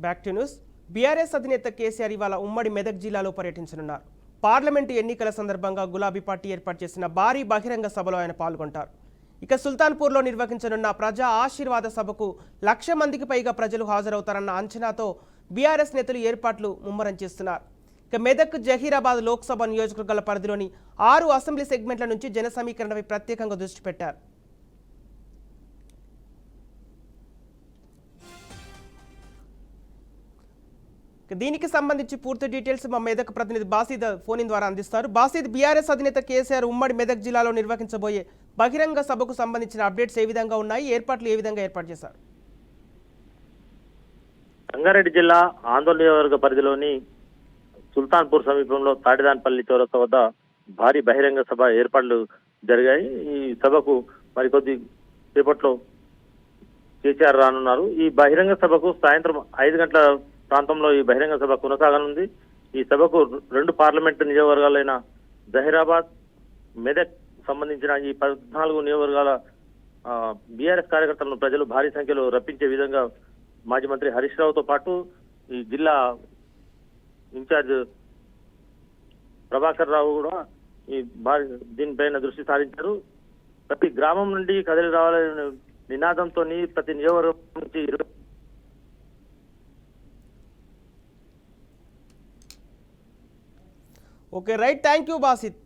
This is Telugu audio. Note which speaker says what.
Speaker 1: Back to news. బీఆర్ఎస్ అధినేత కేసీఆర్ ఇవాళ ఉమ్మడి మెదక్ జిల్లాలో పర్యటించనున్నారు. పార్లమెంటు ఎన్నికల సందర్భంగా గులాబీ పార్టీ ఏర్పాటు చేసిన భారీ బహిరంగ సభలో ఆయన పాల్గొంటారు. ఇక సుల్తాన్పూర్లో నిర్వహించనున్న ప్రజా ఆశీర్వాద సభకు 1,00,000 మందికి పైగా ప్రజలు హాజరవుతారన్న అంచనాతో బీఆర్ఎస్ నేతలు ఏర్పాట్లు ముమ్మరం చేస్తున్నారు. ఇక మెదక్ జహీరాబాద్ లోక్సభ నియోజకవర్గాల పరిధిలోని 6 అసెంబ్లీ సెగ్మెంట్ల నుంచి జన సమీకరణపై ప్రత్యేకంగా దృష్టి పెట్టారు. దీనికి సంబంధించి పూర్తి డీటెయిల్స్ మా మెదక్ ప్రతినిధి బాసీద్ ఫోన్ ద్వారా అందిస్తారు. బాసీద్, బీఆర్ఎస్ అధినేత కేసీఆర్ ఉమ్మడి మెదక్ జిల్లాలో నిర్వహించబోయే బహిరంగ సభకు సంబంధించిన అప్డేట్స్ ఏ విధంగా ఉన్నాయి, ఏర్పాట్లు ఏ విధంగా ఏర్పాటు చేశారు?
Speaker 2: రంగారెడ్డి జిల్లా ఆందోళన నియోజకవర్గ పరిధిలోని సుల్తాన్పూర్ సమీపంలో తాడిదాన్పల్లి చౌరస్తా వద్ద భారీ బహిరంగ సభ ఏర్పాట్లు జరిగాయి. ఈ సభకు మరికొద్ది సేపట్లో కేసీఆర్ రానున్నారు. ఈ బహిరంగ సభకు సాయంత్రం 5 గంటల ప్రాంతంలో ఈ బహిరంగ సభ కొనసాగనుంది. ఈ సభకు 2 పార్లమెంటు నియోజకవర్గాలైన జహీరాబాద్, మెదక్ సంబంధించిన ఈ 14 నియోజకవర్గాల బీఆర్ఎస్ కార్యకర్తలను ప్రజలు భారీ సంఖ్యలో రప్పించే విధంగా మాజీ మంత్రి హరీష్ రావుతో పాటు ఈ జిల్లా ఇన్ఛార్జ్ ప్రభాకర్ రావు కూడా దీనిపైన దృష్టి సారించారు. ప్రతి గ్రామం నుండి కదిలి రావాలనే నినాదంతో ప్రతి నియోజకవర్గం నుంచి
Speaker 1: okay, right, thank you Basit.